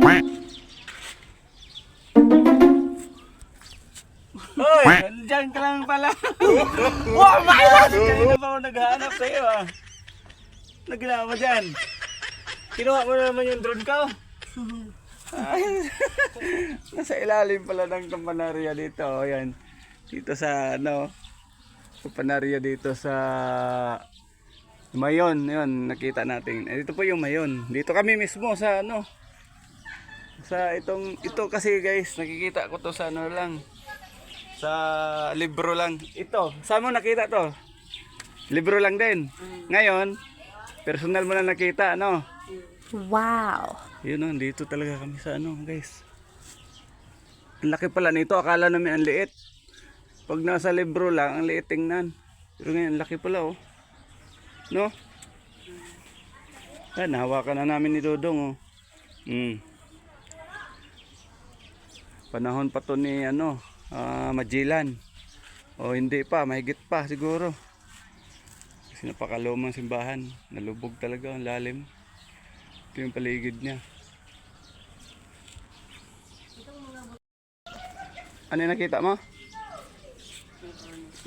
Hoy, nandiyan ka lang pala. Wow, my God! Kanina pa ako naghahanap sa'yo ah. Naglawa dyan. Kinuha mo na naman yung drone ko. Ay, nasa ilalim pala ng kampanarya dito. O yan. Dito sa ano. Kampanarya dito sa Mayon. Yun, nakita natin. Dito po yung Mayon. Dito kami mismo sa ano. Sa ito kasi guys, nakikita ko to sa ano lang. Sa libro lang. Ito, saan mo nakita to? Libro lang din. Ngayon, personal mo na nakita, ano? Wow. Yun o, dito talaga kami sa ano, guys. Ang laki pala nito, akala namin ang liit. Pag nasa libro lang, ang liit tingnan. Pero ngayon, ang laki pala oh. No? Ah, nahawakan na namin ni Dodong oh. Panahon pa to ni ano, Magellan. O hindi pa, mahigit pa siguro. Kasi napakalumang simbahan. Nalubog talaga, ang lalim. Ito yung paligid niya. Ano yung nakita mo?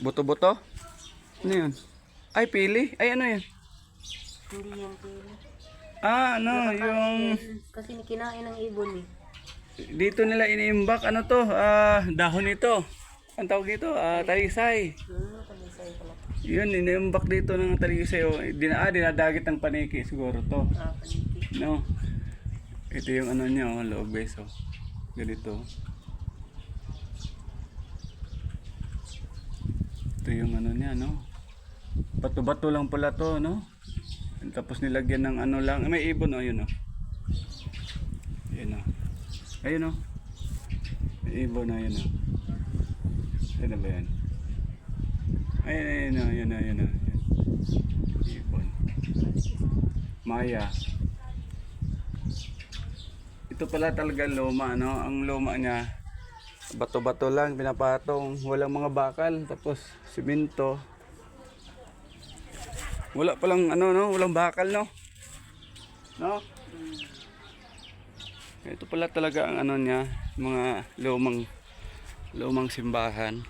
Buto-buto? Ano yun? Ay, pili? Ay, ano yun? Hindi yan pili. Ah, ano, yung... Kasi kinain ng ibon eh. Dito nila iniimbak, ano to? Dahon ito. Ang tawag dito? Talisay. Talisay pala. Yun, iniimbak dito ng talisay. Oh. Dinadagit ng paniki siguro to. Paniki. No. Ito yung ano niya, oh, loob guys. Oh. Ganito. Ito yung ano niya, no. Bato-bato lang pala to, no. Tapos nilagyan ng ano lang. May ibon, oh, yun, oh. Yun, oh. Ayun, oh. May ibon, oh, yun, oh. Ano ba yan? Ayun, oh, yun, oh, yun, oh. Ibon. Maya. Ito pala talaga luma, no? Ang luma niya, bato-bato lang, pinapatong, walang mga bakal, tapos simento. Wala palang ano, no? Walang bakal, no? No? Ito pala talaga ang ano niya, mga lumang simbahan.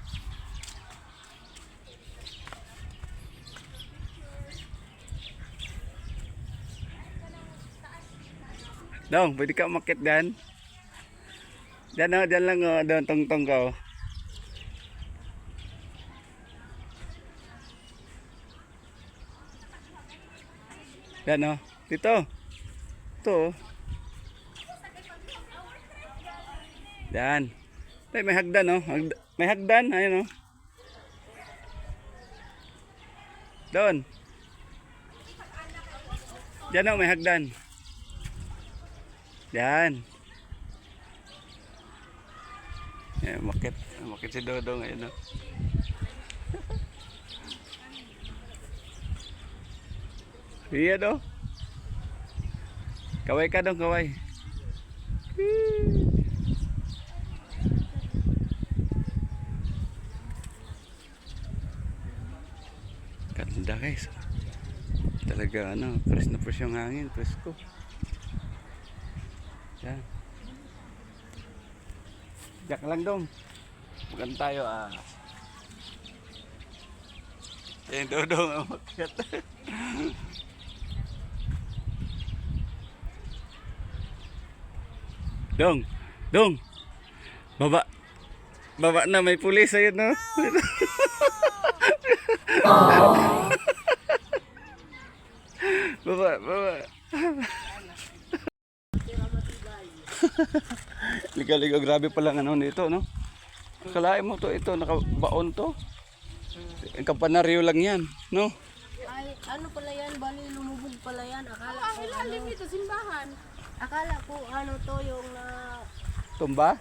Dong, pwede ka umakyat dyan? Dyan o, dyan lang o, doon tong-tong ka o. Dyan o, dito. Ito o. Dyan. Ay, may hagdan o. May hagdan, ayun o. Doon. Dyan o, may hagdan. Yan. Yan, makit si Dodong ngayon, no? Iya, no? Kaway ka dong, kaway. Ganda, guys. Talaga, ano, fresh na fresh yung hangin, presko. Yan. Diyak lang dong. Bukan tayo Yan Dodong ang makyat. Dong. Dong. Baba. Baba na, may pulis ayun, no? Baba, baba. Ligaw-ligaw, grabe palang ano nito, no? Akalain mo to, ito, nakabaon to. Ang kampanaryo lang yan, no? Ay, ano pala yan? Bali, lumubog pala yan. Akala ko Ilalim ito, simbahan. Akala ko ano to yung na... Tumba?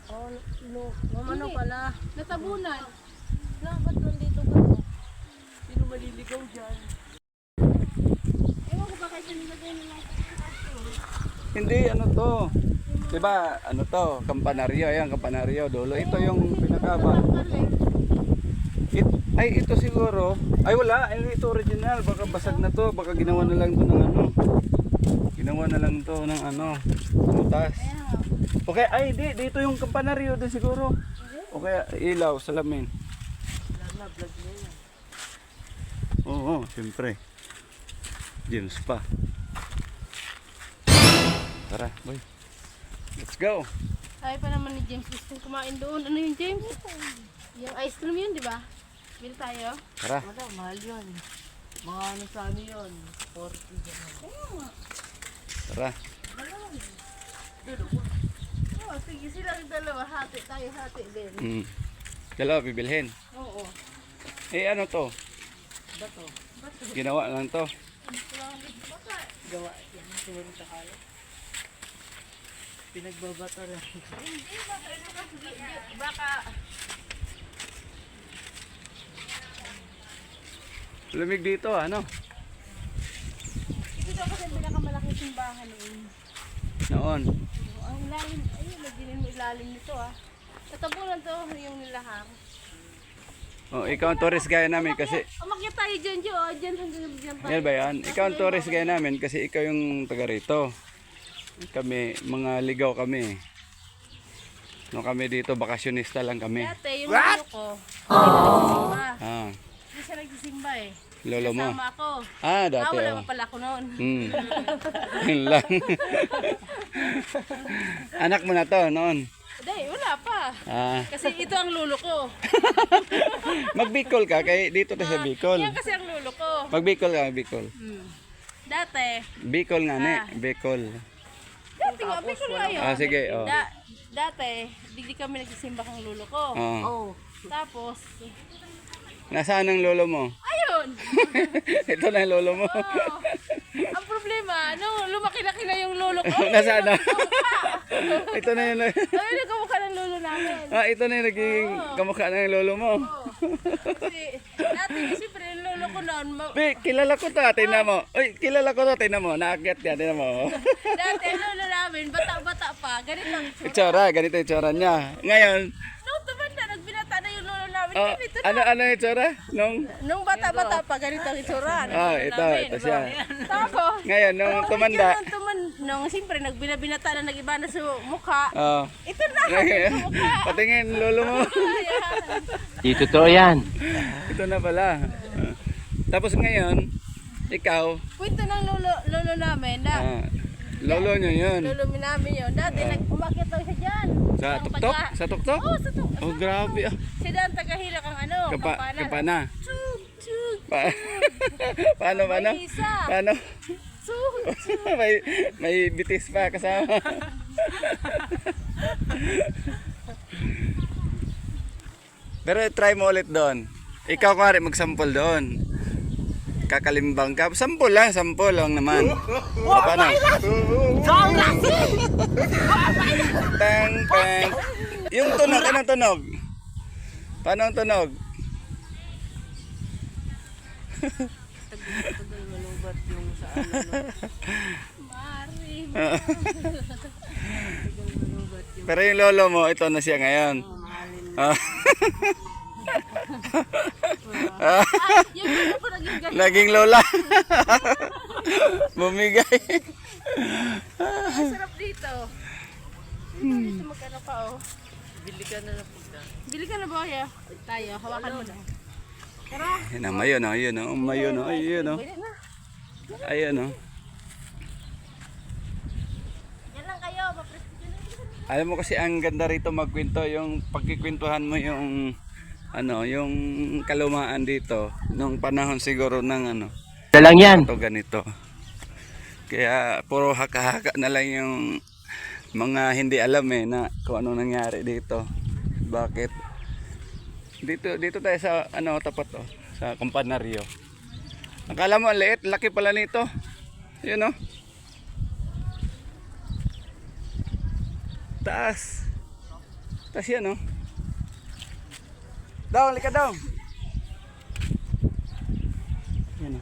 Ano pala? Natabunan. Ba't nandito ba to? Sino maliligaw dyan? Ewan ko ba kayo nilagay nila? Hindi, ano to? Diba, ano to? Kampanaryo, ayan, kampanaryo, dulo. Ito yung pinakaba. Ay, ito siguro. Ay, wala. Ay, ito original. Baka basag na to. Baka ginawa na lang to ng ano. Ginawa na lang to ng ano. Butas. Okay, ay di, dito yung kampanaryo din siguro. Okay, ilaw, salamin. Oo, siyempre. James pa. Tara, boy. Let's go. Ay pa naman ni James gusto kumain doon. Ano yung James? Yung ice cream yun, di ba? Bili tayo. Tara. Wala, mahal yun. Mga ano sa ano yun. 40 gano'n. Tara. Oh, sige silang dalawa. Hati tayo, hati din. Dalawa, bibilhin. Oo. Eh, ano to? Bato. Ginawa lang to. Gawa yan. Siguro sa kala. Pinagbabato lang. Hindi ba? Baka... Lumig dito, ano? Ito kasi ang pinakamalaking simbahan noon. Noon. Ang ilalim, ayun, nagdinin mo ilalim nito ah. Tatabunan to yung nilahang. Oh, ikaw ang tourist gaya namin kasi... Umakyat tayo dyan, Jo. Dyan hanggang dyan tayo. Yan ba yan? Ikaw ang tourist gaya namin kasi ikaw yung taga rito. Kami, mga ligaw kami. No, kami dito, bakasyonista lang kami. Dati, yung lolo ko. Nagsisimba. Ah, Hindi siya nagsisimba eh. lolo mo. Kasama ako. Ah, dati Wala oh. pa pala ako noon. Yun lang. Anak mo na to noon. Hindi, wala pa. Ah, Kasi ito ang lolo ko. magbikol ka kay dito tayo sa Bicol. Yan kasi ang lolo ko. Magbikol ka, Bicol. Dati. Bicol nga ne, Bicol. Dati nga, Bicol nga yun. Ah, sige, oh. Dati, hindi kami nagsisimba kang lolo ko. Oh. Oh. Tapos, Nasaan ang lolo mo? ayun. Ito na yung lolo mo. Oo. Ang problema, nung lumaki-laki na yung lolo ko, Nasaan na? Ito na yun. ay, nagkamukha ng lolo namin. Ah, ito na yung naging kamukha ng lolo mo. Kasi, dati, siyempre, yung lolo ko noon, Be, kilala ko to, tingnan mo. Uy, kilala ko to, tingnan mo. Naakyat yan, tingnan mo. dati, ang lolo namin, bata-bata pa, ganito ang itsura. Itsura, ganito yung itsura niya. Ngayon, Nung tumanda, nagbinata na yung lolo namin, oh, ganito na. ano yung itsura? Nung bata-bata pa, ganito ang itsura. ng Ah, lolo ito, namin. ito siya. Tapos, Ngayon, nung tumanda. Nung siyempre, nagbinabinata na nag-iba na sa mukha. Oh. Ito na, yung mukha. Patingin, lolo mo. Ayan. Di totoo yan. Ito na pala. Tapos ngayon, ikaw, Kwento ng lolo namin na lolo nyo yun. lolo namin yun. Dati nag-umakit daw siya dyan. Sa Ang tuktok? taga- Sa tuktok? Oo, sa tuktok. Oh, grabe ah. Siya dyan tagahilak ang ano, kampanan. Kapana. Tsug, tsug, Paano? may isa. Paano? Tsug. may bitis pa kasama. Pero try mo ulit doon. Ikaw kunwari magsampol doon. Kakalimbang ka. Sampol lang naman. Paano? Tang, tang. Yung tunog, anong tunog? Paano ang tunog? Tagal malubat yung sa ano. Mari. Tagal malubat yung Pero yung lolo mo, ito na siya ngayon. mahalin. Ah. Yung lolo ko naging ganyan. Naging lola. Bumigay. Ang sarap dito. Dito magkano pa oh. Bili ka na lang pagka. Bili ka na ba kaya? Tayo, hawakan mo na. Tara. Yan ang mayo na, ayun o, mayo na, ayun o. Pwede na. Ayun o. Yan lang kayo, maprestige na. Alam mo kasi ang ganda rito magkwento, yung pagkikwentuhan mo yung ano, yung kalumaan dito nung panahon siguro ng ano, Na lang yan. to ganito. Kaya puro haka-haka na lang yung mga hindi alam na kung ano nangyari dito. Bakit? Dito tayo sa ano tapat sa kampanaryo. Akala mo ang liit, laki pala nito. Yun Taas. Taas yan Daw, lika daw. Yan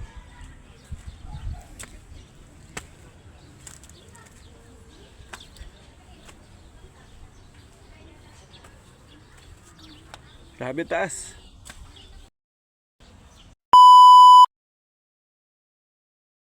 Grabe taas.